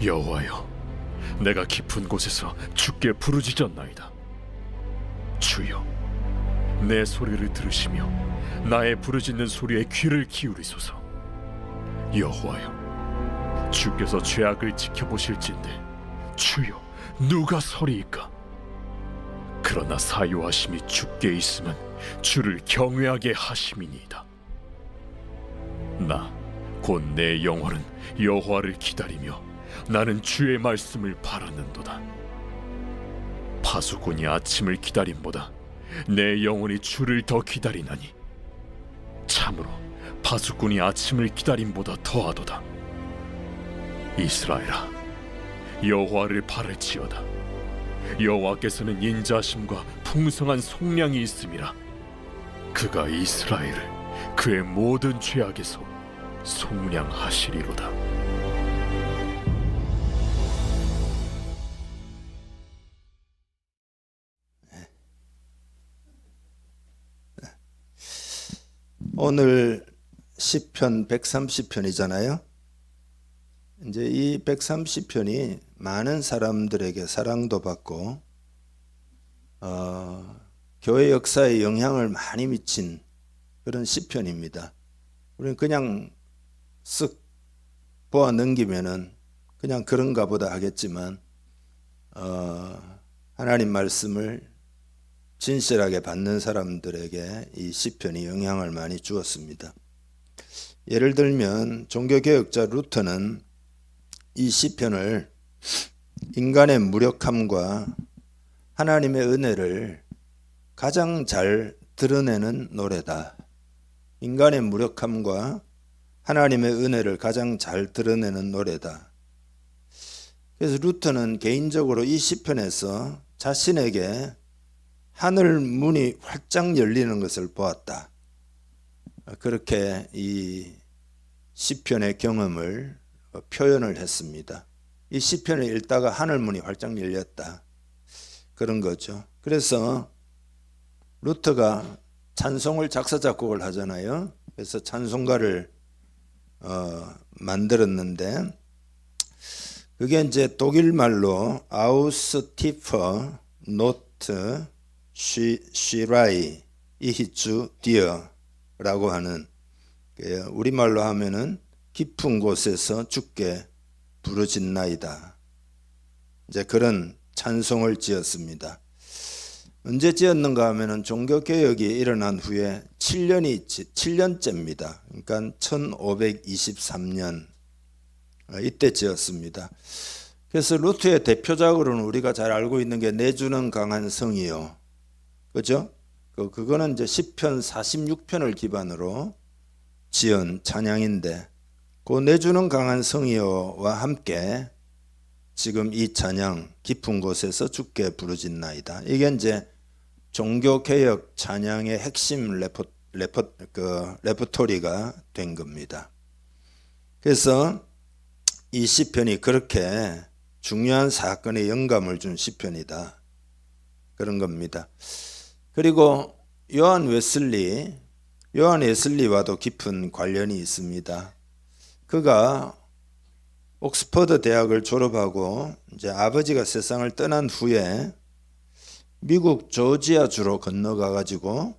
여호와여, 내가 깊은 곳에서 주께 부르짖었나이다. 주여, 내 소리를 들으시며 나의 부르짖는 소리에 귀를 기울이소서. 여호와여, 주께서 죄악을 지켜보실진데 주여, 누가 서리이까? 그러나 사요하심이 주께 있으면 주를 경외하게 하심이니이다. 나 곧 내 영혼은 여호와를 기다리며 나는 주의 말씀을 바라는도다. 파수꾼이 아침을 기다림보다 내 영혼이 주를 더 기다리나니 참으로 파수꾼이 아침을 기다림보다 더하도다. 이스라엘아, 여호와를 바랄지어다. 여호와께서는 인자하심과 풍성한 속량이 있음이라. 그가 이스라엘을 그의 모든 죄악에서 속량하시리로다. 오늘 시편 130편이잖아요. 이제 이 130편이 많은 사람들에게 사랑도 받고 교회 역사에 영향을 많이 미친 그런 시편입니다. 우리는 그냥 쓱 보아 넘기면은 그냥 그런가 보다 하겠지만 하나님 말씀을 진실하게 받는 사람들에게 이 시편이 영향을 많이 주었습니다. 예를 들면 종교개혁자 루터는 이 시편을 인간의 무력함과 하나님의 은혜를 가장 잘 드러내는 노래다. 인간의 무력함과 하나님의 은혜를 가장 잘 드러내는 노래다. 그래서 루터는 개인적으로 이 시편에서 자신에게 하늘 문이 활짝 열리는 것을 보았다. 그렇게 이 시편의 경험을 표현을 했습니다. 이 시편을 읽다가 하늘 문이 활짝 열렸다. 그런 거죠. 그래서 루터가 찬송을 작사 작곡을 하잖아요. 그래서 찬송가를 만들었는데 그게 이제 독일 말로 아우스티퍼 노트 쉬라이 이히추 디어라고 하는, 우리말로 하면은 깊은 곳에서 주께 부르짖나이다. 이제 그런 찬송을 지었습니다. 언제 지었는가 하면은 종교개혁이 일어난 후에 7년째입니다. 그러니까 1523년 이때 지었습니다. 그래서 루터의 대표작으로는 우리가 잘 알고 있는 게 내주는 강한 성이요, 그죠? 그거는 이제 시편 46편을 기반으로 지은 찬양인데, 그 내주는 강한 성이요와 함께 지금 이 찬양 깊은 곳에서 주께 부르짖나이다. 이게 이제 종교개혁 찬양의 핵심 레퍼토리가 된 겁니다. 그래서 이 시편이 그렇게 중요한 사건에 영감을 준 시편이다. 그런 겁니다. 그리고 요한 웨슬리와도 깊은 관련이 있습니다. 그가 옥스퍼드 대학을 졸업하고 이제 아버지가 세상을 떠난 후에 미국 조지아주로 건너가 가지고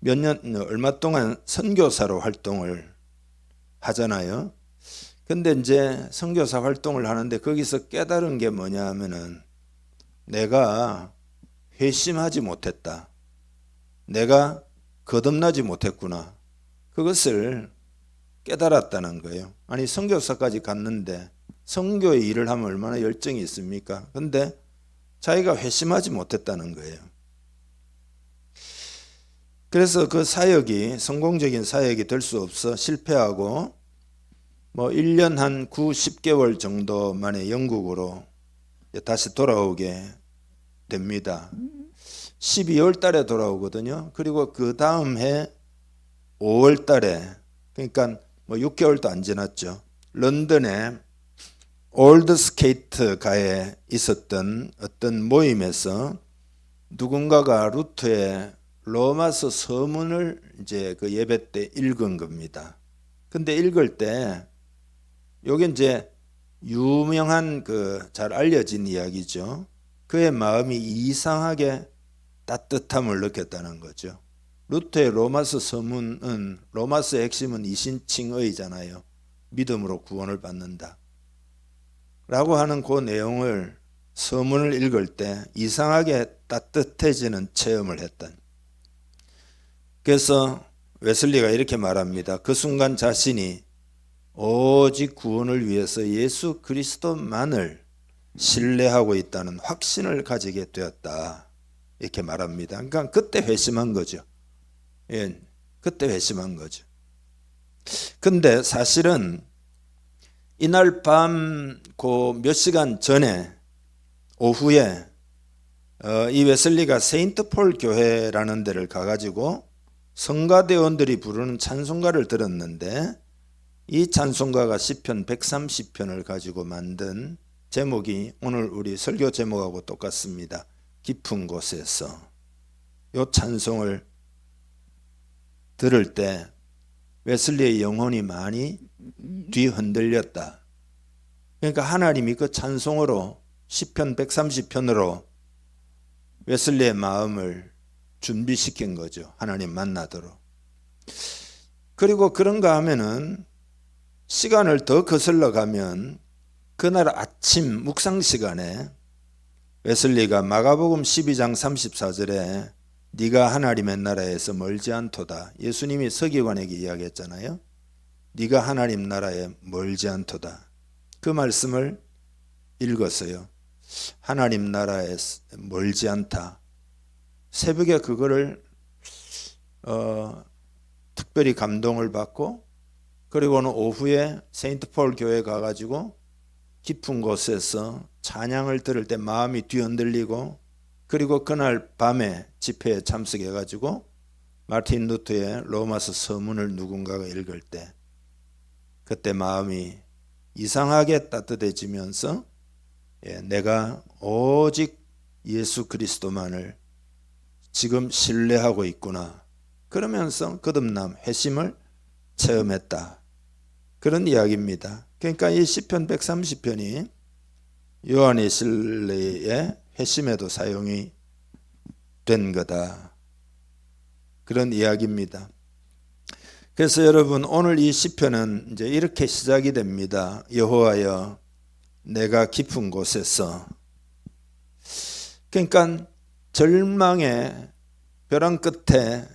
얼마 동안 선교사로 활동을 하잖아요. 근데 이제 선교사 활동을 하는데 거기서 깨달은 게 뭐냐 하면은 내가 회심하지 못했다. 내가 거듭나지 못했구나. 그것을 깨달았다는 거예요. 아니, 선교사까지 갔는데 선교의 일을 하면 얼마나 열정이 있습니까? 근데 자기가 회심하지 못했다는 거예요. 그래서 그 사역이 성공적인 사역이 될 수 없어 실패하고 1년 한 9, 10개월 정도 만에 영국으로 다시 돌아오게 됩니다. 12월 달에 돌아오거든요. 그리고 그 다음 해 5월 달에, 그러니까 6개월도 안 지났죠. 런던에 올드 스케이트가에 있었던 어떤 모임에서 누군가가 루터의 로마서 서문을 이제 그 예배 때 읽은 겁니다. 근데 읽을 때 요게 이제 유명한 잘 알려진 이야기죠. 그의 마음이 이상하게 따뜻함을 느꼈다는 거죠. 루터의 로마서 서문은, 로마서의 핵심은 이신칭의잖아요. 믿음으로 구원을 받는다 라고 하는 그 내용을, 서문을 읽을 때 이상하게 따뜻해지는 체험을 했던. 그래서 웨슬리가 이렇게 말합니다. 그 순간 자신이 오직 구원을 위해서 예수 그리스도만을 신뢰하고 있다는 확신을 가지게 되었다, 이렇게 말합니다. 그러니까 그때 회심한 거죠. 예, 그때 회심한 거죠. 근데 사실은 이날 밤 그 몇 시간 전에 오후에 이 웨슬리가 세인트 폴 교회라는 데를 가가지고 성가대원들이 부르는 찬송가를 들었는데, 이 찬송가가 시편 130편을 가지고 만든 제목이 오늘 우리 설교 제목하고 똑같습니다. 깊은 곳에서. 이 찬송을 들을 때 웨슬리의 영혼이 많이 뒤흔들렸다. 그러니까 하나님이 그 찬송으로, 시편 130편으로 웨슬리의 마음을 준비시킨 거죠. 하나님 만나도록. 그리고 그런가 하면은 시간을 더 거슬러 가면 그날 아침 묵상 시간에 웨슬리가 마가복음 12장 34절에 네가 하나님의 나라에서 멀지 않도다, 예수님이 서기관에게 이야기했잖아요. 네가 하나님 나라에 멀지 않도다, 그 말씀을 읽었어요. 하나님 나라에 멀지 않다. 새벽에 그거를 특별히 감동을 받고, 그리고는 오후에 세인트 폴 교회 가가지고 깊은 곳에서 찬양을 들을 때 마음이 뒤흔들리고, 그리고 그날 밤에 집회에 참석해가지고 마틴 루터의 로마서 서문을 누군가가 읽을 때 그때 마음이 이상하게 따뜻해지면서 내가 오직 예수 그리스도만을 지금 신뢰하고 있구나, 그러면서 거듭남, 회심을 체험했다, 그런 이야기입니다. 그러니까 이 시편 130편이 요한의 신뢰의 회심에도 사용이 된 거다, 그런 이야기입니다. 그래서 여러분, 오늘 이 시편은 이제 이렇게 시작이 됩니다. 여호와여 내가 깊은 곳에서. 그러니까 절망의 벼랑 끝에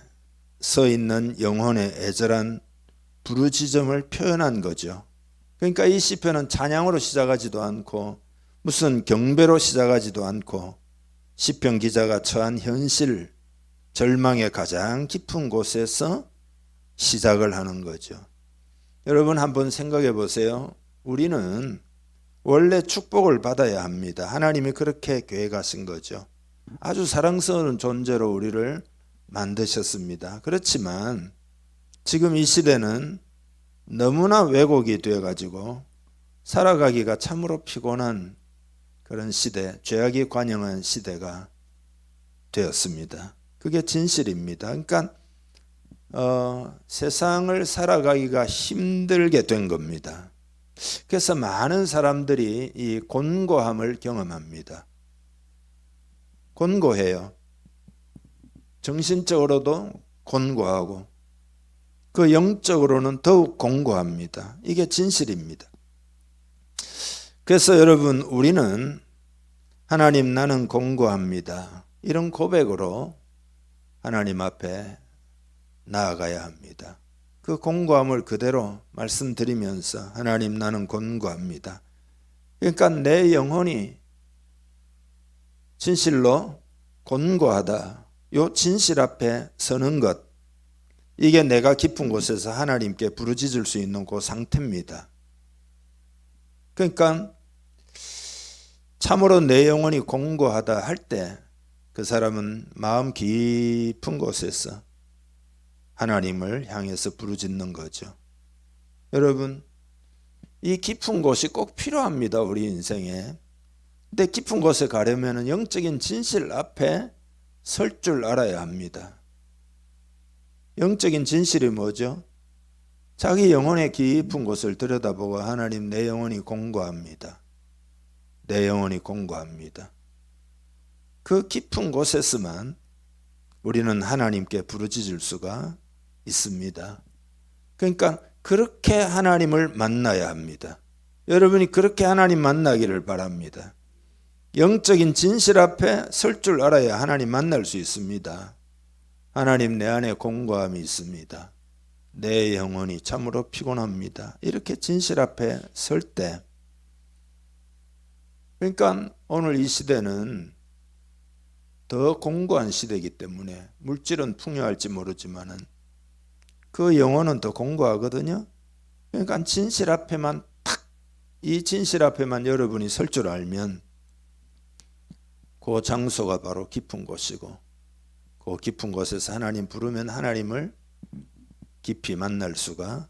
서 있는 영혼의 애절한 부르짖음을 표현한 거죠. 그러니까 이 시편은 찬양으로 시작하지도 않고 무슨 경배로 시작하지도 않고, 시편 기자가 처한 현실, 절망의 가장 깊은 곳에서 시작을 하는 거죠. 여러분 한번 생각해 보세요. 우리는 원래 축복을 받아야 합니다. 하나님이 그렇게 계획하신 거죠. 아주 사랑스러운 존재로 우리를 만드셨습니다. 그렇지만 지금 이 시대는 너무나 왜곡이 되어가지고 살아가기가 참으로 피곤한 그런 시대, 죄악이 관영한 시대가 되었습니다. 그게 진실입니다. 그러니까 세상을 살아가기가 힘들게 된 겁니다. 그래서 많은 사람들이 이 곤고함을 경험합니다. 곤고해요. 정신적으로도 곤고하고 그 영적으로는 더욱 곤고합니다. 이게 진실입니다. 그래서 여러분, 우리는 하나님 나는 곤고합니다, 이런 고백으로 하나님 앞에 나아가야 합니다. 그 곤고함을 그대로 말씀드리면서 하나님 나는 곤고합니다. 그러니까 내 영혼이 진실로 곤고하다, 요 진실 앞에 서는 것, 이게 내가 깊은 곳에서 하나님께 부르짖을 수 있는 그 상태입니다. 그러니까 참으로 내 영혼이 곤고하다 할 때 그 사람은 마음 깊은 곳에서 하나님을 향해서 부르짖는 거죠. 여러분, 이 깊은 곳이 꼭 필요합니다, 우리 인생에. 근데 깊은 곳에 가려면 영적인 진실 앞에 설 줄 알아야 합니다. 영적인 진실이 뭐죠? 자기 영혼의 깊은 곳을 들여다보고 하나님, 내 영혼이 공고합니다. 내 영혼이 공고합니다. 그 깊은 곳에서만 우리는 하나님께 부르짖을 수가 있습니다. 그러니까 그렇게 하나님을 만나야 합니다. 여러분이 그렇게 하나님 만나기를 바랍니다. 영적인 진실 앞에 설 줄 알아야 하나님 만날 수 있습니다. 하나님, 내 안에 공고함이 있습니다. 내 영혼이 참으로 피곤합니다. 이렇게 진실 앞에 설 때, 그러니까 오늘 이 시대는 더 공고한 시대이기 때문에 물질은 풍요할지 모르지만은 그 영혼은 더 공고하거든요. 그러니까 진실 앞에만 이 진실 앞에만 여러분이 설 줄 알면 그 장소가 바로 깊은 곳이고, 그 깊은 곳에서 하나님 부르면 하나님을 깊이 만날 수가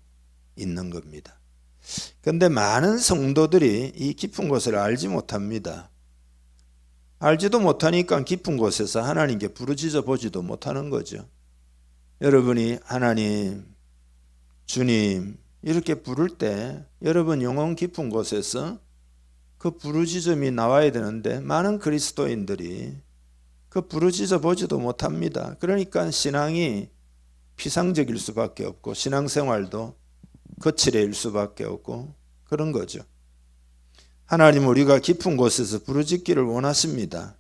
있는 겁니다. 그런데 많은 성도들이 이 깊은 곳을 알지 못합니다. 알지도 못하니까 깊은 곳에서 하나님께 부르짖어 보지도 못하는 거죠. 여러분이 하나님, 주님 이렇게 부를 때 여러분 영혼 깊은 곳에서 그 부르짖음이 나와야 되는데 많은 그리스도인들이 그 부르짖어 보지도 못합니다. 그러니까 신앙이 피상적일 수밖에 없고 신앙생활도 거칠해질 수밖에 없고 그런 거죠. 하나님, 우리가 깊은 곳에서 부르짖기를 원하십니다.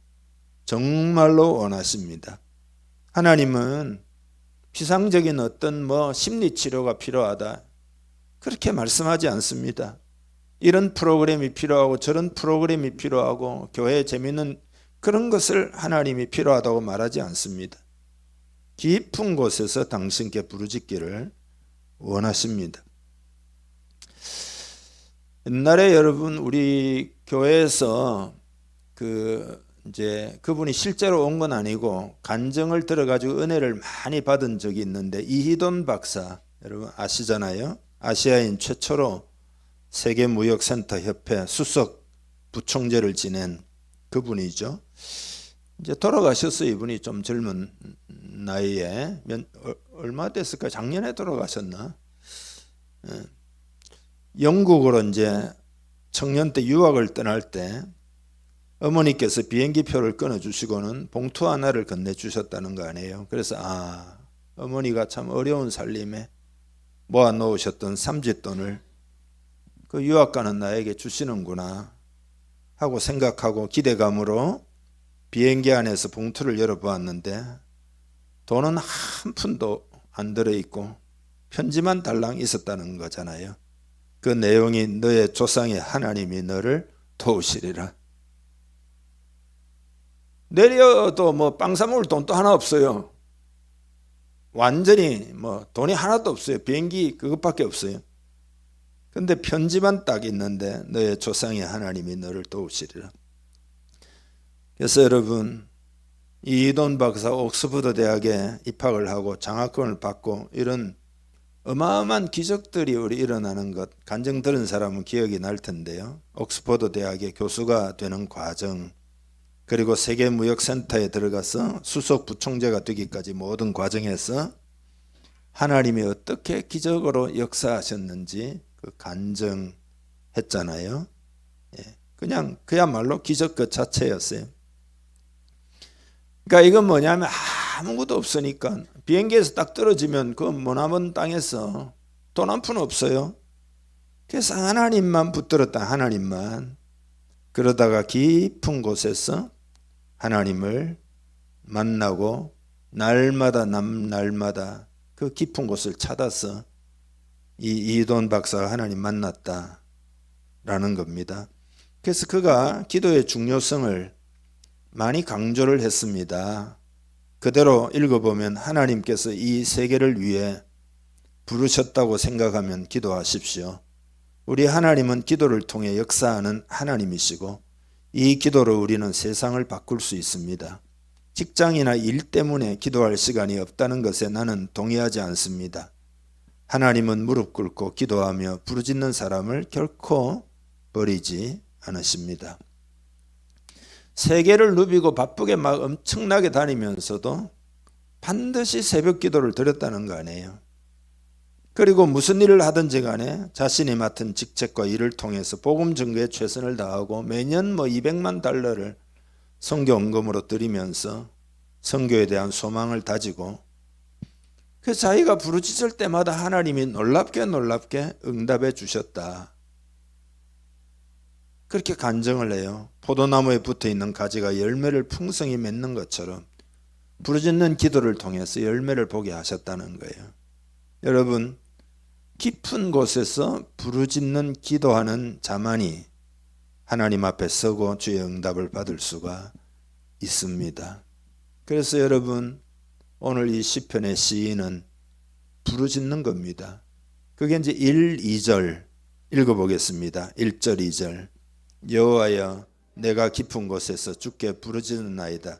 정말로 원하십니다. 하나님은 피상적인 어떤 심리치료가 필요하다 그렇게 말씀하지 않습니다. 이런 프로그램이 필요하고 저런 프로그램이 필요하고 교회에 재미있는 그런 것을 하나님이 필요하다고 말하지 않습니다. 깊은 곳에서 당신께 부르짖기를 원하십니다. 옛날에 여러분 우리 교회에서 그분이 실제로 온 건 아니고 간증을 들어가지고 은혜를 많이 받은 적이 있는데, 이희돈 박사 여러분 아시잖아요. 아시아인 최초로 세계무역센터 협회 수석 부총재를 지낸 그분이죠. 이제 돌아가셨어요. 이분이 좀 젊은 나이에 얼마 됐을까? 작년에 돌아가셨나? 영국으로 이제 청년 때 유학을 떠날 때 어머니께서 비행기표를 끊어주시고는 봉투 하나를 건네주셨다는 거 아니에요. 그래서 어머니가 참 어려운 살림에 모아놓으셨던 삼짓돈을 그 유학 가는 나에게 주시는구나 하고 생각하고 기대감으로 비행기 안에서 봉투를 열어보았는데 돈은 한 푼도 안 들어있고 편지만 달랑 있었다는 거잖아요. 그 내용이 너의 조상의 하나님이 너를 도우시리라. 내려도 빵 사 먹을 돈도 하나 없어요. 완전히 돈이 하나도 없어요. 비행기 그것밖에 없어요. 근데 편지만 딱 있는데 너의 조상의 하나님이 너를 도우시리라. 그래서 여러분, 이희돈 박사 옥스퍼드 대학에 입학을 하고 장학금을 받고 이런 어마어마한 기적들이 우리 일어나는 것 간증 들은 사람은 기억이 날 텐데요. 옥스퍼드 대학의 교수가 되는 과정, 그리고 세계무역센터에 들어가서 수석 부총재가 되기까지 모든 과정에서 하나님이 어떻게 기적으로 역사하셨는지 그 간증했잖아요. 그냥 그야말로 기적 그 자체였어요. 그러니까 이건 뭐냐면 아무것도 없으니까 비행기에서 딱 떨어지면 그 머나먼 땅에서 돈 한 푼 없어요. 그래서 하나님만 붙들었다. 하나님만. 그러다가 깊은 곳에서 하나님을 만나고 날마다 날마다 그 깊은 곳을 찾아서 이희돈 박사가 하나님 만났다라는 겁니다. 그래서 그가 기도의 중요성을 많이 강조를 했습니다. 그대로 읽어보면 하나님께서 이 세계를 위해 부르셨다고 생각하면 기도하십시오. 우리 하나님은 기도를 통해 역사하는 하나님이시고 이 기도로 우리는 세상을 바꿀 수 있습니다. 직장이나 일 때문에 기도할 시간이 없다는 것에 나는 동의하지 않습니다. 하나님은 무릎 꿇고 기도하며 부르짖는 사람을 결코 버리지 않으십니다. 세계를 누비고 바쁘게 막 엄청나게 다니면서도 반드시 새벽 기도를 드렸다는 거 아니에요. 그리고 무슨 일을 하든지 간에 자신이 맡은 직책과 일을 통해서 복음 증거에 최선을 다하고 매년 $200만 선교 헌금으로 드리면서 선교에 대한 소망을 다지고, 그 자기가 부르짖을 때마다 하나님이 놀랍게 응답해 주셨다. 그렇게 간증을 해요. 포도나무에 붙어있는 가지가 열매를 풍성히 맺는 것처럼 부르짖는 기도를 통해서 열매를 보게 하셨다는 거예요. 여러분, 깊은 곳에서 부르짖는 기도하는 자만이 하나님 앞에 서고 주의 응답을 받을 수가 있습니다. 그래서 여러분, 오늘 이 시편의 시인은 부르짖는 겁니다. 그게 이제 1, 2절 읽어보겠습니다. 1절, 2절. 여호와여, 내가 깊은 곳에서 주께 부르짖는나이다.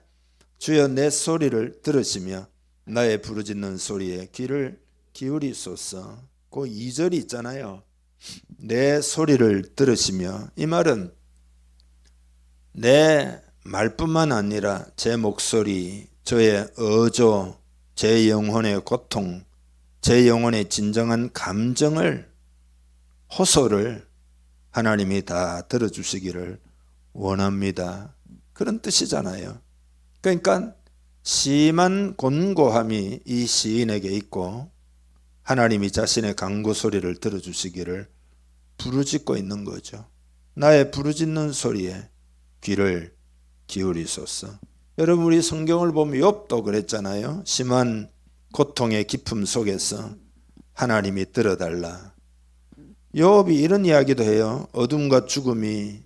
주여, 내 소리를 들으시며 나의 부르짖는 소리에 귀를 기울이소서. 그 2절이 있잖아요. 내 소리를 들으시며, 이 말은 내 말뿐만 아니라 제 목소리, 저의 어조, 제 영혼의 고통, 제 영혼의 진정한 감정을, 호소를 하나님이 다 들어주시기를 원합니다. 그런 뜻이잖아요. 그러니까 심한 곤고함이 이 시인에게 있고 하나님이 자신의 간구 소리를 들어주시기를 부르짖고 있는 거죠. 나의 부르짖는 소리에 귀를 기울이소서. 여러분, 우리 성경을 보면 욥도 그랬잖아요. 심한 고통의 깊음 속에서 하나님이 들어달라. 욥이 이런 이야기도 해요. 어둠과 죽음의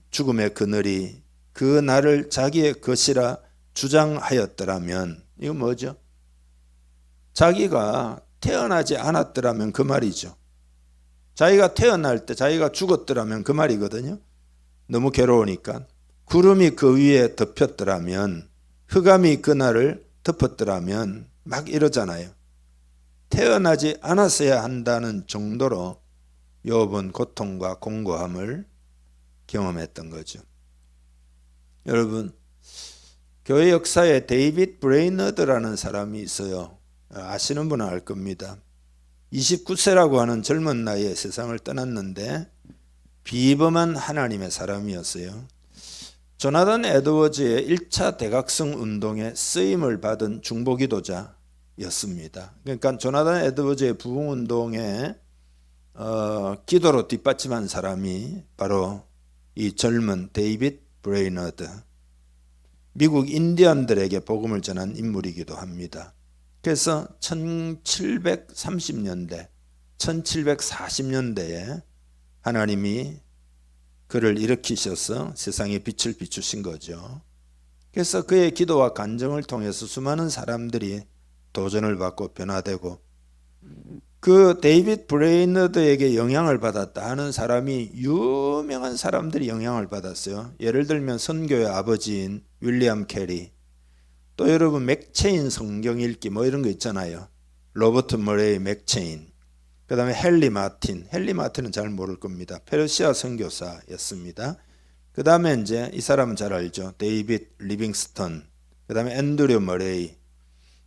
그늘이 그 나를 자기의 것이라 주장하였더라면, 이거 뭐죠? 자기가 태어나지 않았더라면 그 말이죠. 자기가 태어날 때 자기가 죽었더라면 그 말이거든요. 너무 괴로우니까. 구름이 그 위에 덮였더라면, 흑암이 그날을 덮었더라면, 막 이러잖아요. 태어나지 않았어야 한다는 정도로 욥은 고통과 공고함을 경험했던 거죠. 여러분, 교회 역사에 데이빗 브레이너드라는 사람이 있어요. 아시는 분은 알 겁니다. 29세라고 하는 젊은 나이에 세상을 떠났는데 비범한 하나님의 사람이었어요. 조나단 에드워즈의 1차 대각성 운동에 쓰임을 받은 중보기도자였습니다. 그러니까 조나단 에드워즈의 부흥운동에 기도로 뒷받침한 사람이 바로 이 젊은 데이빗 브레이너드, 미국 인디언들에게 복음을 전한 인물이기도 합니다. 그래서 1730년대, 1740년대에 하나님이 그를 일으키셔서 세상에 빛을 비추신 거죠. 그래서 그의 기도와 간증을 통해서 수많은 사람들이 도전을 받고 변화되고, 그 데이빗 브레이너드에게 영향을 받았다 하는 사람이 유명한 사람들이 영향을 받았어요. 예를 들면 선교의 아버지인 윌리엄 캐리, 또 여러분 맥체인 성경 읽기 뭐 이런 거 있잖아요. 로버트 머레이 맥체인, 그 다음에 헨리 마틴은 잘 모를 겁니다. 페르시아 선교사였습니다. 그 다음에 이제 이 사람은 잘 알죠. 데이빗 리빙스턴, 그 다음에 앤드류 머레이,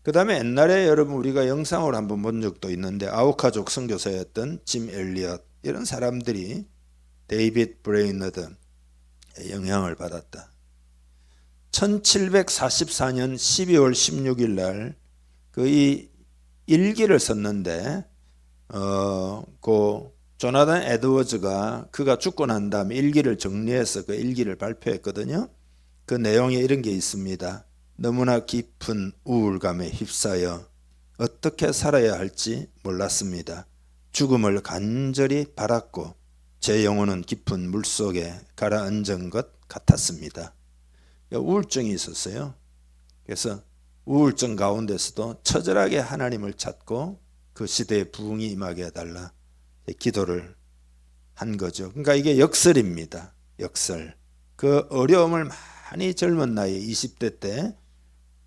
그 다음에 옛날에 여러분 우리가 영상을 한번 본 적도 있는데 아우카족 선교사였던 짐 엘리엇, 이런 사람들이 데이빗 브레이너드 영향을 받았다. 1744년 12월 16일 날 그 이 일기를 썼는데 그 조나단 에드워즈가 그가 죽고 난 다음에 일기를 정리해서 그 일기를 발표했거든요. 그 내용에 이런 게 있습니다. 너무나 깊은 우울감에 휩싸여 어떻게 살아야 할지 몰랐습니다. 죽음을 간절히 바랐고 제 영혼은 깊은 물속에 가라앉은 것 같았습니다. 우울증이 있었어요. 그래서 우울증 가운데서도 처절하게 하나님을 찾고 그 시대에 부흥이 임하게 해달라 기도를 한 거죠. 그러니까 이게 역설입니다. 역설. 그 어려움을 많이 젊은 나이 20대 때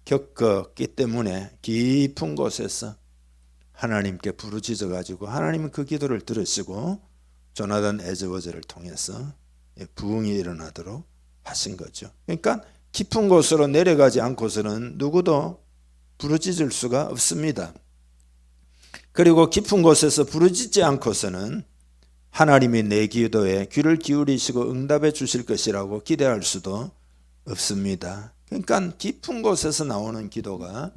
겪었기 때문에 깊은 곳에서 하나님께 부르짖어 가지고 하나님은 그 기도를 들으시고 조나단 에드워즈를 통해서 부흥이 일어나도록 하신 거죠. 그러니까 깊은 곳으로 내려가지 않고서는 누구도 부르짖을 수가 없습니다. 그리고 깊은 곳에서 부르짖지 않고서는 하나님이 내 기도에 귀를 기울이시고 응답해 주실 것이라고 기대할 수도 없습니다. 그러니까 깊은 곳에서 나오는 기도가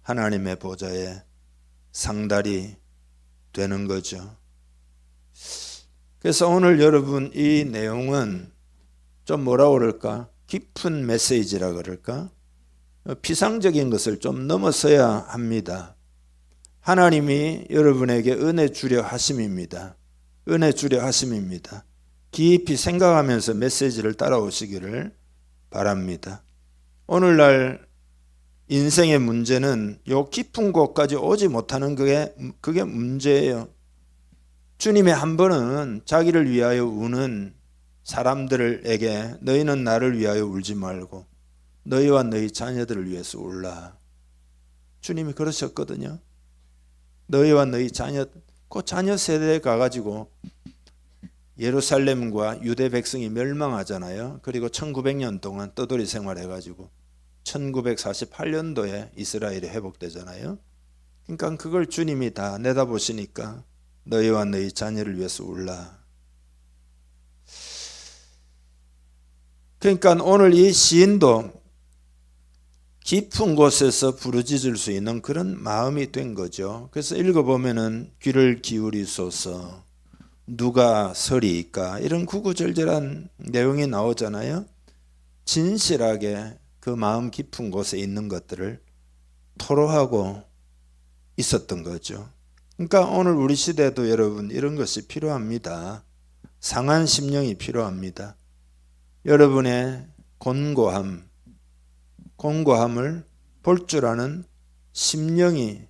하나님의 보좌에 상달이 되는 거죠. 그래서 오늘 여러분 이 내용은 좀 뭐라 그럴까? 깊은 메시지라 그럴까? 피상적인 것을 좀 넘어서야 합니다. 하나님이 여러분에게 은혜 주려 하심입니다. 은혜 주려 하심입니다. 깊이 생각하면서 메시지를 따라오시기를 바랍니다. 오늘날 인생의 문제는 요 깊은 곳까지 오지 못하는 그게 문제예요. 주님이 한 번은 자기를 위하여 우는 사람들에게 너희는 나를 위하여 울지 말고 너희와 너희 자녀들을 위해서 울라. 주님이 그러셨거든요. 너희와 너희 자녀, 그 자녀 세대에 가가지고 예루살렘과 유대 백성이 멸망하잖아요. 그리고 1900년 동안 떠돌이 생활해가지고 1948년도에 이스라엘이 회복되잖아요. 그러니까 그걸 주님이 다 내다보시니까 너희와 너희 자녀를 위해서 울라. 그러니까 오늘 이 시인도 깊은 곳에서 부르짖을 수 있는 그런 마음이 된 거죠. 그래서 읽어보면은 귀를 기울이소서 누가 서리이까 이런 구구절절한 내용이 나오잖아요. 진실하게 그 마음 깊은 곳에 있는 것들을 토로하고 있었던 거죠. 그러니까 오늘 우리 시대도 여러분 이런 것이 필요합니다. 상한 심령이 필요합니다. 여러분의 곤고함을 볼 줄 아는 심령이,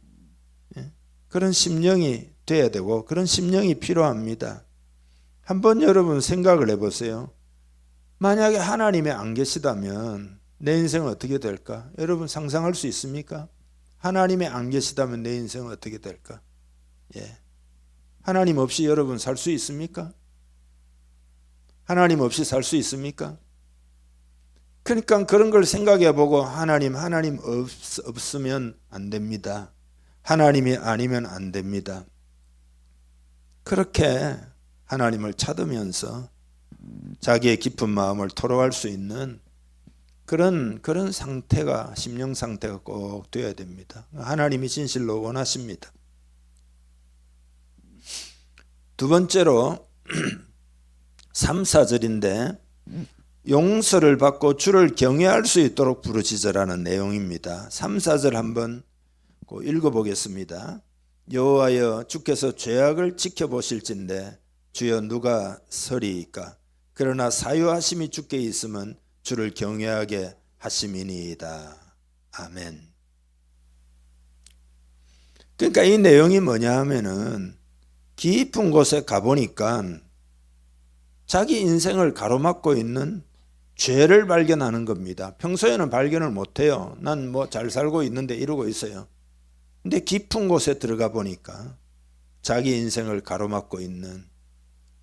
그런 심령이 돼야 되고 그런 심령이 필요합니다. 한번 여러분 생각을 해보세요. 만약에 하나님이 안 계시다면 내 인생은 어떻게 될까? 여러분 상상할 수 있습니까? 하나님이 안 계시다면 내 인생은 어떻게 될까? 하나님 없이 여러분 살 수 있습니까? 하나님 없이 살 수 있습니까? 그러니까 그런 걸 생각해 보고 하나님 없으면 안 됩니다. 하나님이 아니면 안 됩니다. 그렇게 하나님을 찾으면서 자기의 깊은 마음을 토로할 수 있는 그런 상태가, 심령 상태가 꼭 되어야 됩니다. 하나님이 진실로 원하십니다. 두 번째로 3, 4절인데 용서를 받고 주를 경외할 수 있도록 부르짖으라는 내용입니다. 3, 4절 한번 읽어보겠습니다. 여호와여 주께서 죄악을 지켜보실진대 주여 누가 서리이까? 그러나 사유하심이 주께 있으면 주를 경외하게 하심이니이다. 아멘. 그러니까 이 내용이 뭐냐 하면은 깊은 곳에 가보니까 자기 인생을 가로막고 있는 죄를 발견하는 겁니다. 평소에는 발견을 못해요. 난 뭐 잘 살고 있는데 이러고 있어요. 근데 깊은 곳에 들어가 보니까 자기 인생을 가로막고 있는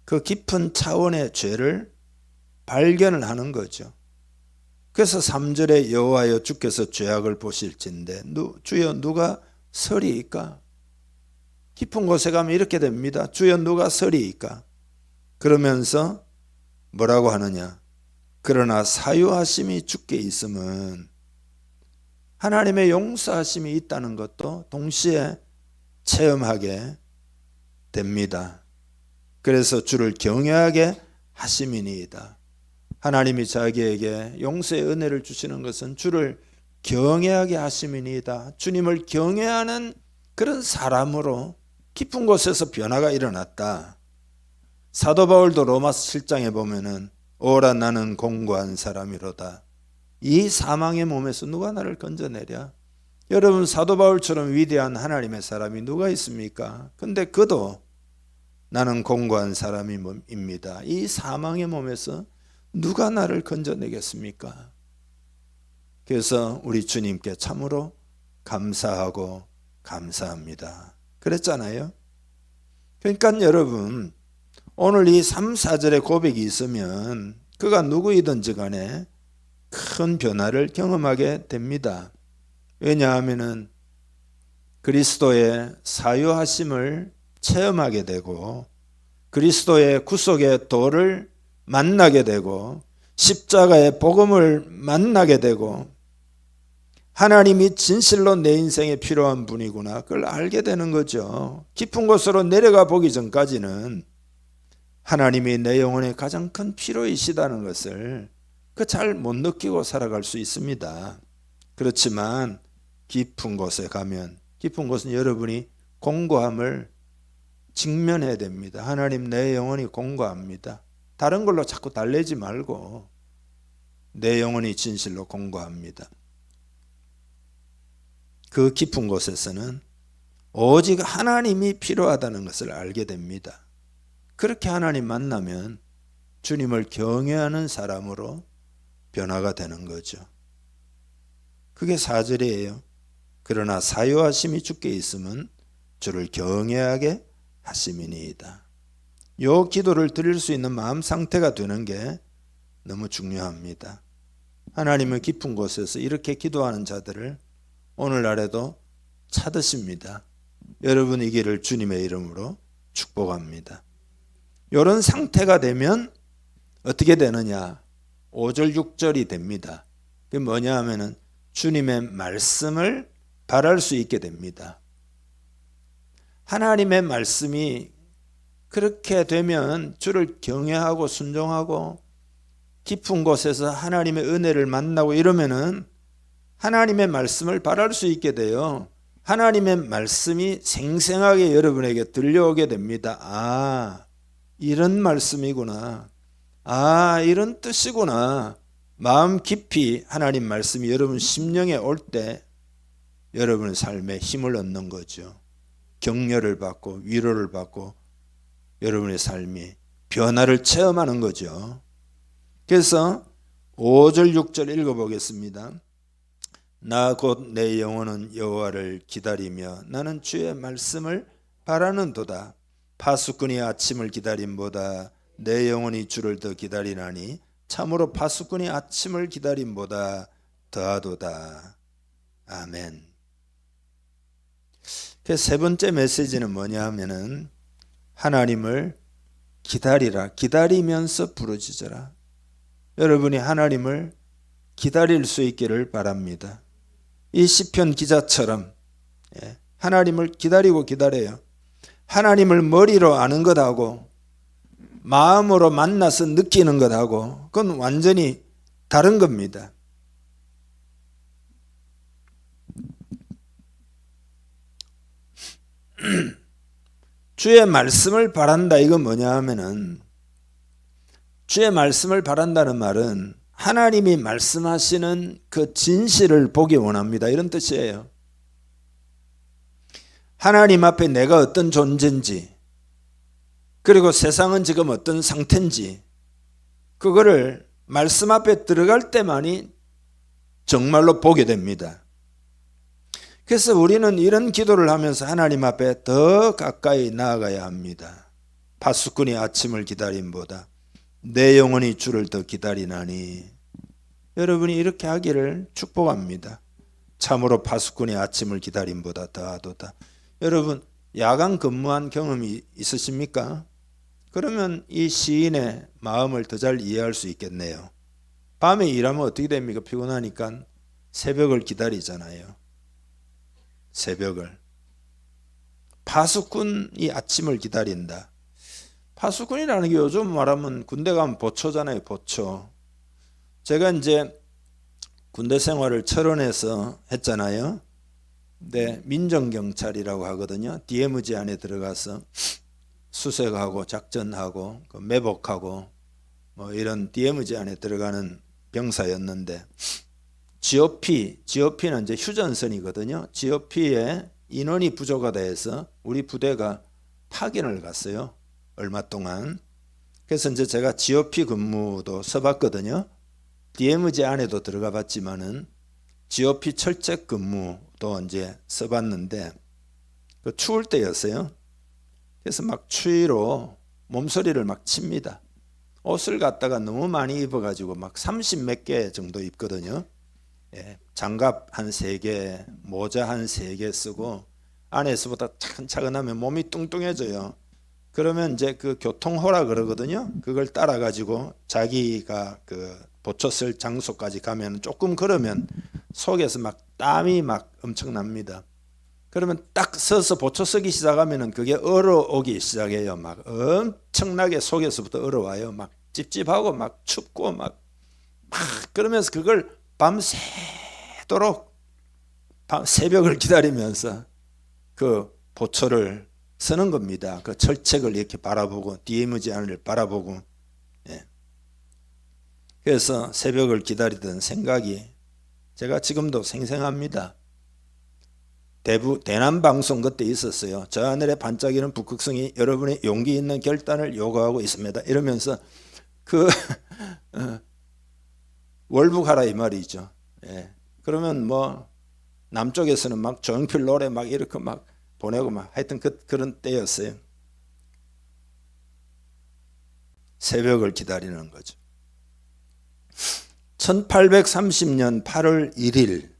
그 깊은 차원의 죄를 발견을 하는 거죠. 그래서 3절에 여호와여 주께서 죄악을 보실진대 주여 누가 서리이까? 깊은 곳에 가면 이렇게 됩니다. 주여 누가 서리이까? 그러면서 뭐라고 하느냐? 그러나 사유하심이 주께 있으면 하나님의 용서하심이 있다는 것도 동시에 체험하게 됩니다. 그래서 주를 경외하게 하심이니이다. 하나님이 자기에게 용서의 은혜를 주시는 것은 주를 경외하게 하심이니이다. 주님을 경외하는 그런 사람으로 깊은 곳에서 변화가 일어났다. 사도 바울도 로마서 7장에 보면은 오라 나는 공고한 사람이로다. 이 사망의 몸에서 누가 나를 건져내랴? 여러분 사도 바울처럼 위대한 하나님의 사람이 누가 있습니까? 근데 그도 나는 공고한 사람입니다. 이 사망의 몸에서 누가 나를 건져내겠습니까? 그래서 우리 주님께 참으로 감사하고 감사합니다. 그랬잖아요. 그러니까 여러분 오늘 이 3, 4절의 고백이 있으면 그가 누구이든지 간에 큰 변화를 경험하게 됩니다. 왜냐하면은 그리스도의 사유하심을 체험하게 되고 그리스도의 구속의 도를 만나게 되고 십자가의 복음을 만나게 되고 하나님이 진실로 내 인생에 필요한 분이구나 그걸 알게 되는 거죠. 깊은 곳으로 내려가 보기 전까지는 하나님이 내 영혼의 가장 큰 필요이시다는 것을 잘 못 느끼고 살아갈 수 있습니다. 그렇지만 깊은 곳에 가면 깊은 곳은 여러분이 공고함을 직면해야 됩니다. 하나님 내 영혼이 공고합니다. 다른 걸로 자꾸 달래지 말고 내 영혼이 진실로 공고합니다. 그 깊은 곳에서는 오직 하나님이 필요하다는 것을 알게 됩니다. 그렇게 하나님 만나면 주님을 경외하는 사람으로 변화가 되는 거죠. 그게 4절이에요. 그러나 사유하심이 주께 있으면 주를 경외하게 하심이니이다. 요 기도를 드릴 수 있는 마음 상태가 되는 게 너무 중요합니다. 하나님은 깊은 곳에서 이렇게 기도하는 자들을 오늘날에도 찾으십니다. 여러분 이 길을 주님의 이름으로 축복합니다. 이런 상태가 되면 어떻게 되느냐? 5절 6절이 됩니다. 그게 뭐냐 하면은 주님의 말씀을 바랄 수 있게 됩니다. 하나님의 말씀이 그렇게 되면 주를 경외하고 순종하고 깊은 곳에서 하나님의 은혜를 만나고 이러면은 하나님의 말씀을 바랄 수 있게 돼요. 하나님의 말씀이 생생하게 여러분에게 들려오게 됩니다. 아, 이런 말씀이구나. 아, 이런 뜻이구나. 마음 깊이 하나님 말씀이 여러분 심령에 올 때 여러분의 삶에 힘을 얻는 거죠. 격려를 받고 위로를 받고 여러분의 삶이 변화를 체험하는 거죠. 그래서 5절 6절 읽어보겠습니다. 나 곧 내 영혼은 여호와를 기다리며 나는 주의 말씀을 바라는도다. 파수꾼이 아침을 기다림보다 내 영혼이 주를 더 기다리나니 참으로 파수꾼이 아침을 기다림보다 더하도다. 아멘. 그 세 번째 메시지는 뭐냐 하면은 하나님을 기다리라. 기다리면서 부르짖어라. 여러분이 하나님을 기다릴 수 있기를 바랍니다. 이 시편 기자처럼 하나님을 기다리고 기다려요. 하나님을 머리로 아는 것하고 마음으로 만나서 느끼는 것하고 그건 완전히 다른 겁니다. 주의 말씀을 바란다 이건 뭐냐 하면은 주의 말씀을 바란다는 말은 하나님이 말씀하시는 그 진실을 보기 원합니다. 이런 뜻이에요. 하나님 앞에 내가 어떤 존재인지 그리고 세상은 지금 어떤 상태인지 그거를 말씀 앞에 들어갈 때만이 정말로 보게 됩니다. 그래서 우리는 이런 기도를 하면서 하나님 앞에 더 가까이 나아가야 합니다. 파수꾼이 아침을 기다림보다 내 영혼이 주를 더 기다리나니 여러분이 이렇게 하기를 축복합니다. 참으로 파수꾼이 아침을 기다림보다 더하도다. 여러분 야간 근무한 경험이 있으십니까? 그러면 이 시인의 마음을 더 잘 이해할 수 있겠네요. 밤에 일하면 어떻게 됩니까? 피곤하니까 새벽을 기다리잖아요. 새벽을. 파수꾼이 아침을 기다린다. 파수꾼이라는 게 요즘 말하면 군대 가면 보초잖아요. 보초. 제가 이제 군대 생활을 철원에서 했잖아요. 네, 민정경찰이라고 하거든요. DMZ 안에 들어가서 수색하고 작전하고 매복하고 뭐 이런 DMZ 안에 들어가는 병사였는데 GOP는 이제 휴전선이거든요. GOP에 인원이 부족하다 해서 우리 부대가 파견을 갔어요. 얼마 동안. 그래서 이제 제가 GOP 근무도 써봤거든요. DMZ 안에도 들어가 봤지만은 GOP 철책 근무도 이제 써봤는데 그 추울 때였어요. 그래서 막 추위로 몸서리를 막 칩니다. 옷을 갖다가 너무 많이 입어가지고 막 30 몇 개 정도 입거든요. 장갑 한 3개, 모자 한 3개 쓰고 안에서보다 차근차근하면 몸이 뚱뚱해져요. 그러면 이제 그 교통호라 그러거든요. 그걸 따라 가지고 자기가 그 보초 쓸 장소까지 가면 조금 걸으면 속에서 막 땀이 막 엄청납니다. 그러면 딱 서서 보초 쓰기 시작하면은 그게 얼어오기 시작해요. 막 엄청나게 속에서부터 얼어와요. 막 찝찝하고 막 춥고 막 그러면서 그걸 밤새도록 새벽을 기다리면서 그 보초를 쓰는 겁니다. 그 철책을 이렇게 바라보고 DMZ를 바라보고. 예. 그래서 새벽을 기다리던 생각이 제가 지금도 생생합니다. 대남방송 그때 있었어요. 저 하늘에 반짝이는 북극성이 여러분의 용기 있는 결단을 요구하고 있습니다. 이러면서 그 월북하라 이 말이죠. 예. 그러면 뭐 남쪽에서는 막 조용필 노래 막 이렇게 막 보내고 막 하여튼 그런 때였어요. 새벽을 기다리는 거죠. 1830년 8월 1일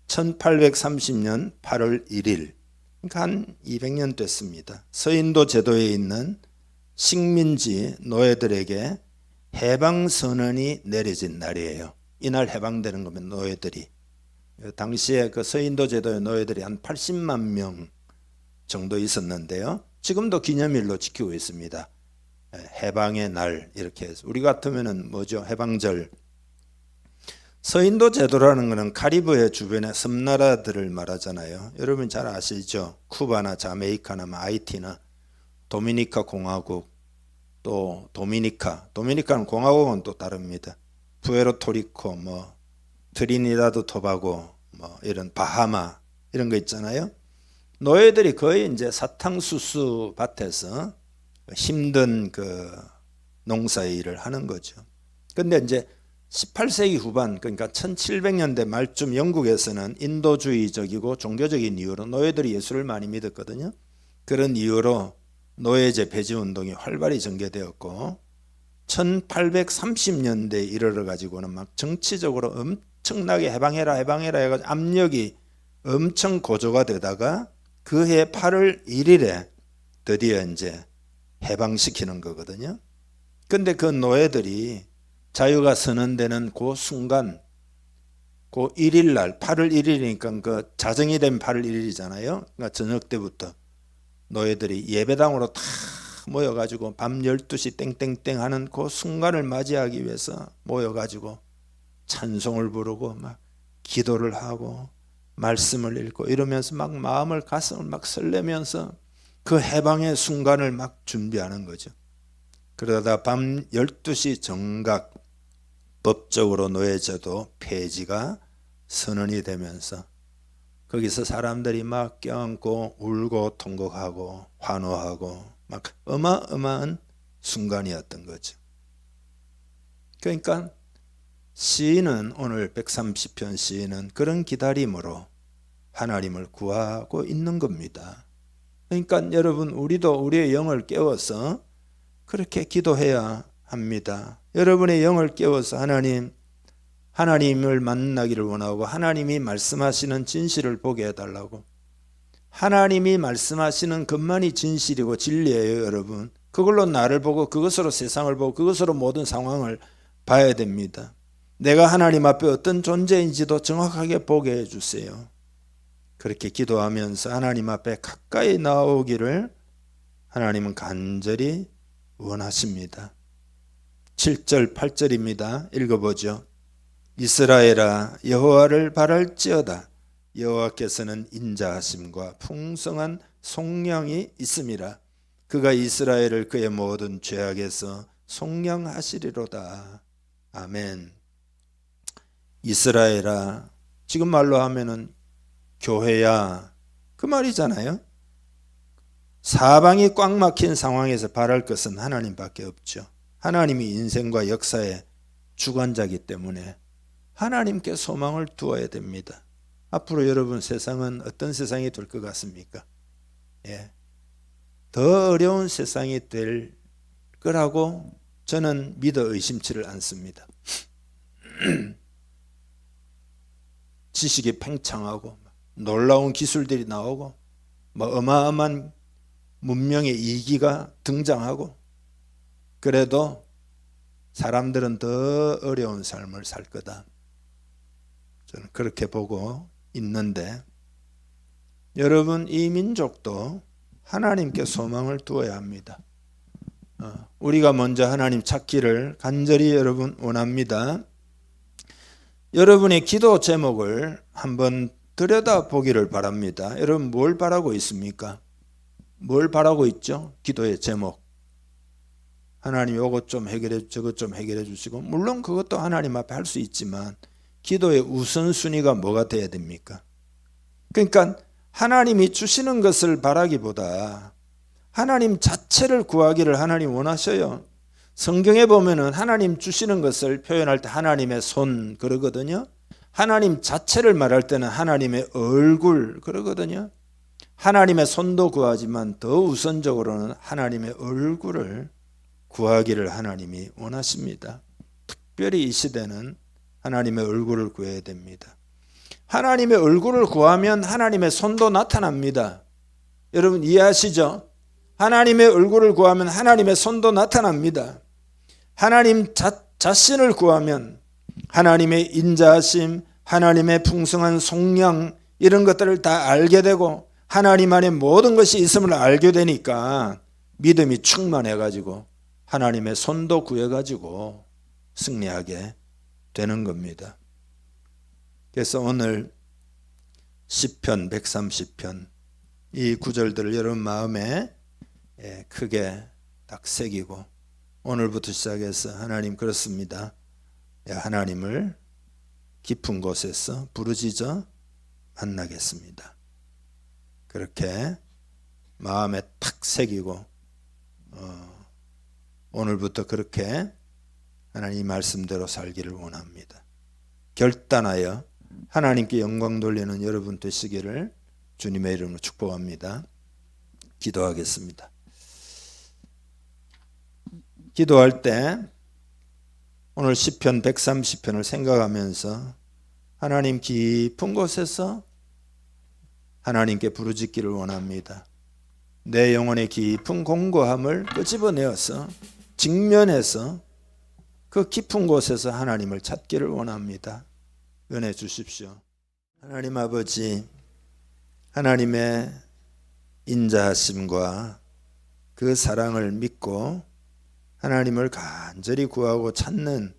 1830년 8월 1일 그러니까 한 200년 됐습니다. 서인도 제도에 있는 식민지 노예들에게 해방선언이 내려진 날이에요. 이날 해방되는 거면 노예들이 당시에 그 서인도 제도의 노예들이 한 80만 명 정도 있었는데요. 지금도 기념일로 지키고 있습니다. 해방의 날 이렇게 해서 우리 같으면은 뭐죠? 해방절. 서인도 제도라는 것은 카리브해 주변의 섬나라들을 말하잖아요. 여러분 잘 아시죠? 쿠바나 자메이카나 하이티나 도미니카 공화국 또 도미니카는 공화국은 또 다릅니다. 푸에르토리코 뭐 트리니다드 토바고 뭐 이런 바하마 이런 거 있잖아요. 노예들이 거의 이제 사탕수수 밭에서 힘든 그 농사 일을 하는 거죠. 근데 이제 18세기 후반 그러니까 1700년대 말쯤 영국에서는 인도주의적이고 종교적인 이유로 노예들이 예수를 많이 믿었거든요. 그런 이유로 노예제 폐지 운동이 활발히 전개되었고 1830년대에 이르러 가지고는 막 정치적으로 엄청나게 해방해라 해가지고 압력이 엄청 고조가 되다가 그해 8월 1일에 드디어 이제 해방시키는 거거든요. 근데 그 노예들이 자유가 선언되는 그 순간 그 1일날 8월 1일이니까 그 자정이 된 8월 1일이잖아요. 그러니까 저녁 때부터 노예들이 예배당으로 다 모여가지고 밤 12시 땡땡땡 하는 그 순간을 맞이하기 위해서 모여가지고 찬송을 부르고 막 기도를 하고 말씀을 읽고 이러면서 막 마음을 가슴을 막 설레면서 그 해방의 순간을 막 준비하는 거죠. 그러다 밤 12시 정각 법적으로 노예제도 폐지가 선언이 되면서 거기서 사람들이 막 껴안고 울고 통곡하고 환호하고 막 어마어마한 순간이었던 거죠. 그러니까 시인은 오늘 130편 시인은 그런 기다림으로 하나님을 구하고 있는 겁니다. 그러니까 여러분 우리도 우리의 영을 깨워서 그렇게 기도해야 합니다. 여러분의 영을 깨워서 하나님을 만나기를 원하고 하나님이 말씀하시는 진실을 보게 해달라고. 하나님이 말씀하시는 것만이 진실이고 진리예요, 여러분. 그걸로 나를 보고 그것으로 세상을 보고 그것으로 모든 상황을 봐야 됩니다. 내가 하나님 앞에 어떤 존재인지도 정확하게 보게 해주세요. 그렇게 기도하면서 하나님 앞에 가까이 나오기를 하나님은 간절히 원하십니다. 7절 8절입니다. 읽어보죠. 이스라엘아 여호와를 바랄지어다. 여호와께서는 인자하심과 풍성한 속량이 있음이라. 그가 이스라엘을 그의 모든 죄악에서 속량하시리로다. 아멘. 이스라엘아, 지금 말로 하면은 교회야 그 말이잖아요. 사방이 꽉 막힌 상황에서 바랄 것은 하나님밖에 없죠. 하나님이 인생과 역사의 주관자이기 때문에 하나님께 소망을 두어야 됩니다. 앞으로 여러분 세상은 어떤 세상이 될 것 같습니까? 예. 더 어려운 세상이 될 거라고 저는 믿어 의심치를 않습니다. 지식이 팽창하고 놀라운 기술들이 나오고 뭐 어마어마한 문명의 이기가 등장하고, 그래도 사람들은 더 어려운 삶을 살 거다. 저는 그렇게 보고 있는데, 여러분, 이 민족도 하나님께 소망을 두어야 합니다. 우리가 먼저 하나님 찾기를 간절히 여러분 원합니다. 여러분의 기도 제목을 한번 들여다보기를 바랍니다. 여러분, 뭘 바라고 있습니까? 뭘 바라고 있죠? 기도의 제목. 하나님 이것 좀 해결해, 저것 좀 해결해 주시고, 물론 그것도 하나님 앞에 할 수 있지만 기도의 우선순위가 뭐가 돼야 됩니까? 그러니까 하나님이 주시는 것을 바라기보다 하나님 자체를 구하기를 하나님 원하셔요. 성경에 보면은 하나님 주시는 것을 표현할 때 하나님의 손 그러거든요. 하나님 자체를 말할 때는 하나님의 얼굴 그러거든요. 하나님의 손도 구하지만 더 우선적으로는 하나님의 얼굴을 구하기를 하나님이 원하십니다. 특별히 이 시대는 하나님의 얼굴을 구해야 됩니다. 하나님의 얼굴을 구하면 하나님의 손도 나타납니다. 여러분 이해하시죠? 하나님의 얼굴을 구하면 하나님의 손도 나타납니다. 하나님 자신을 구하면 하나님의 인자하심, 하나님의 풍성한 속량 이런 것들을 다 알게 되고 하나님 안에 모든 것이 있음을 알게 되니까 믿음이 충만해가지고 하나님의 손도 구해가지고 승리하게 되는 겁니다. 그래서 오늘 시편 130편 이 구절들을 여러분 마음에 크게 딱 새기고 오늘부터 시작해서 하나님 그렇습니다. 하나님을 깊은 곳에서 부르짖어 만나겠습니다. 그렇게 마음에 탁 새기고 오늘부터 그렇게 하나님 말씀대로 살기를 원합니다. 결단하여 하나님께 영광 돌리는 여러분 되시기를 주님의 이름으로 축복합니다. 기도하겠습니다. 기도할 때 오늘 시편 130편을 생각하면서 하나님 깊은 곳에서 하나님께 부르짖기를 원합니다. 내 영혼의 깊은 공고함을 끄집어내어서 직면해서 그 깊은 곳에서 하나님을 찾기를 원합니다. 은혜 주십시오. 하나님 아버지, 하나님의 인자하심과 그 사랑을 믿고 하나님을 간절히 구하고 찾는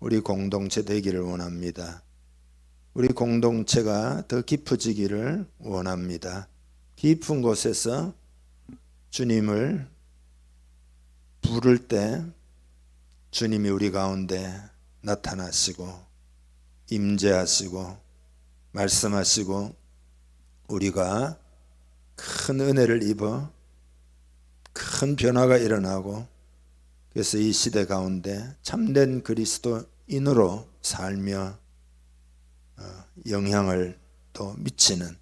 우리 공동체 되기를 원합니다. 우리 공동체가 더 깊어지기를 원합니다. 깊은 곳에서 주님을 부를 때 주님이 우리 가운데 나타나시고 임재하시고 말씀하시고 우리가 큰 은혜를 입어 큰 변화가 일어나고 그래서 이 시대 가운데 참된 그리스도인으로 살며 영향을 또 미치는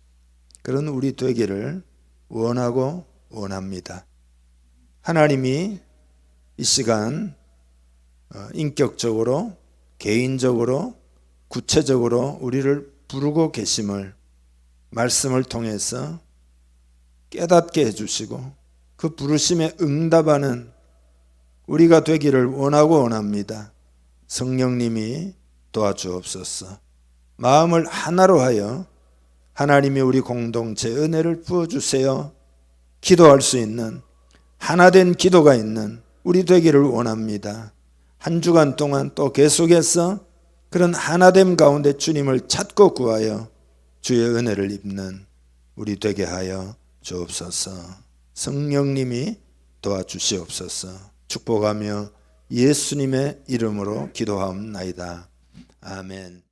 그런 우리 되기를 원하고 원합니다. 하나님이 이 시간 인격적으로 개인적으로 구체적으로 우리를 부르고 계심을 말씀을 통해서 깨닫게 해주시고 그 부르심에 응답하는 우리가 되기를 원하고 원합니다. 성령님이 도와주옵소서. 마음을 하나로 하여 하나님이 우리 공동체에 은혜를 부어주세요. 기도할 수 있는 하나된 기도가 있는 우리 되기를 원합니다. 한 주간 동안 또 계속해서 그런 하나됨 가운데 주님을 찾고 구하여 주의 은혜를 입는 우리 되게 하여 주옵소서. 성령님이 도와주시옵소서. 축복하며 예수님의 이름으로 기도하옵나이다. 아멘.